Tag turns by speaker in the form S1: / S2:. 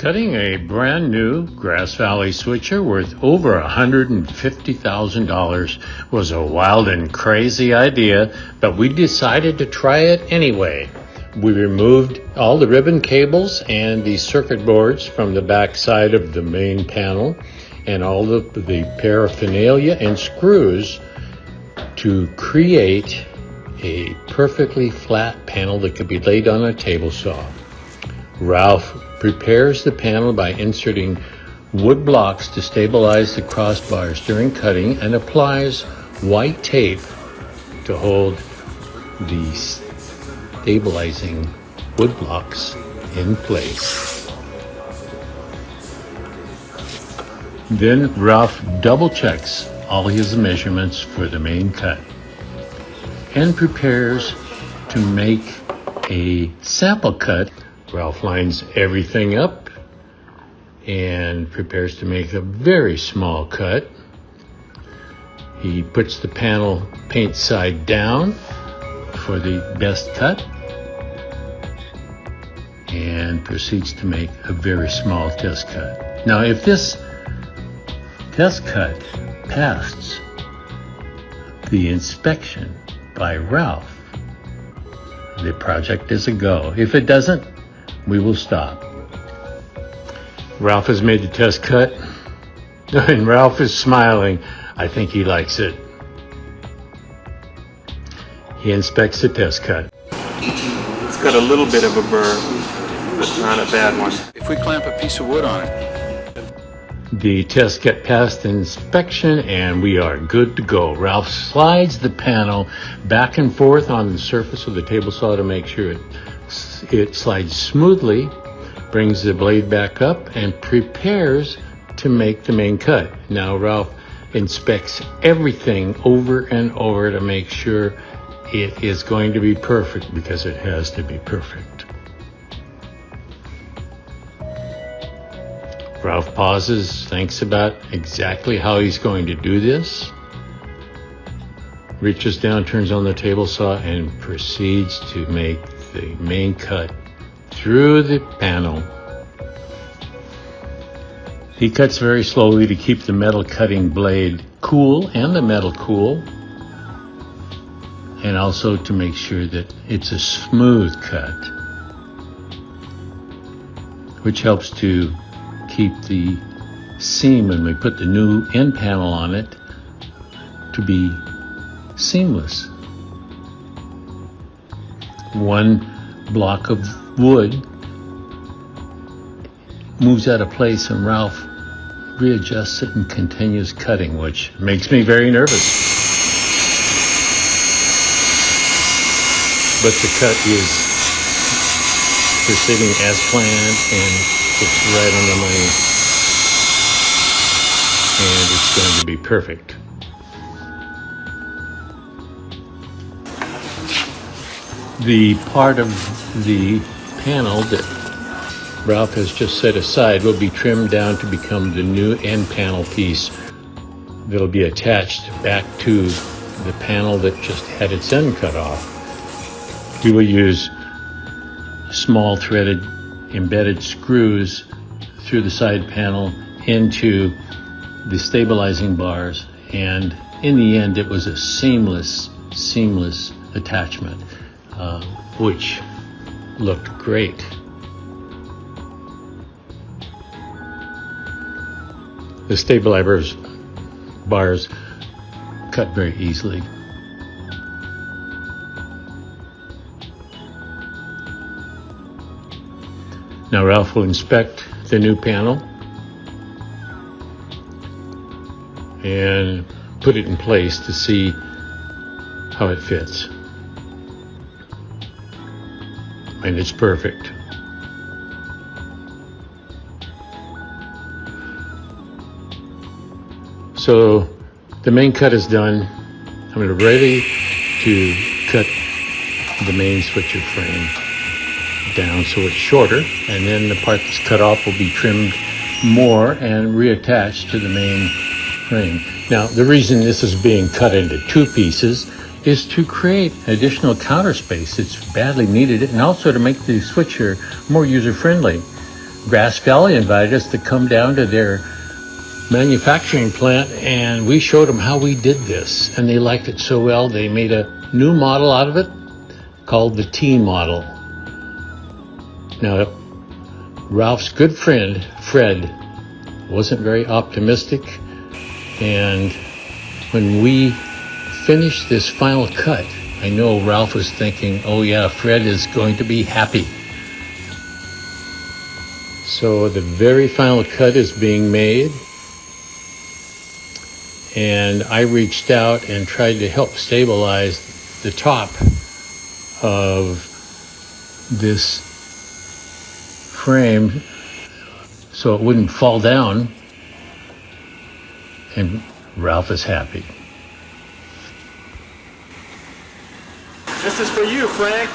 S1: Cutting a brand new Grass Valley switcher worth over $150,000 was a wild and crazy idea, but we decided to try it anyway. We removed all the ribbon cables and the circuit boards from the back side of the main panel and all of the paraphernalia and screws to create a perfectly flat panel that could be laid on a table saw. Ralph prepares the panel by inserting wood blocks to stabilize the crossbars during cutting and applies white tape to hold the stabilizing wood blocks in place. Then Ralph double checks all his measurements for the main cut and prepares to make a sample cut. Ralph lines everything up and prepares to make a very small cut. He puts the panel paint side down for the best cut and proceeds to make a very small test cut. Now, if this test cut passed the inspection by Ralph, the project is a go. If it doesn't, we will stop. Ralph has made the test cut, and Ralph is smiling. I think he likes it. He inspects the test cut.
S2: It's got a little bit of a burr, but not a bad one.
S3: If we clamp a piece of wood on it.
S1: The test cut passed inspection, and we are good to go. Ralph slides the panel back and forth on the surface of the table saw to make sure it slides smoothly, brings the blade back up, and prepares to make the main cut. Now Ralph inspects everything over and over to make sure it is going to be perfect, because it has to be perfect. Ralph pauses, thinks about exactly how he's going to do this, reaches down, turns on the table saw, and proceeds to make the main cut through the panel. He cuts very slowly to keep the metal cutting blade cool and the metal cool, and also to make sure that it's a smooth cut, which helps to keep the seam when we put the new end panel on it to be seamless. One block of wood moves out of place and Ralph readjusts it and continues cutting, which makes me very nervous. But the cut is proceeding as planned, and it's right on the money, and it's going to be perfect. The part of the panel that Ralph has just set aside will be trimmed down to become the new end panel piece that'll be attached back to the panel that just had its end cut off. We will use small threaded embedded screws through the side panel into the stabilizing bars, and in the end it was a seamless attachment, which looked great. The stabilizers bars cut very easily. Now Ralph will inspect the new panel and put it in place to see how it fits. And it's perfect. So the main cut is done. I'm ready to cut the main switcher frame down so it's shorter, and then the part that's cut off will be trimmed more and reattached to the main frame. Now, the reason this is being cut into two pieces is to create additional counter space that's badly needed, and also to make the switcher more user-friendly. Grass Valley invited us to come down to their manufacturing plant, and we showed them how we did this, and they liked it so well they made a new model out of it called the T model. Now, Ralph's good friend Fred wasn't very optimistic, and when we finished this final cut, I know Ralph was thinking, oh yeah, Fred is going to be happy. So the very final cut is being made, and I reached out and tried to help stabilize the top of this frame so it wouldn't fall down, and Ralph is happy.
S2: This is for you, Frank.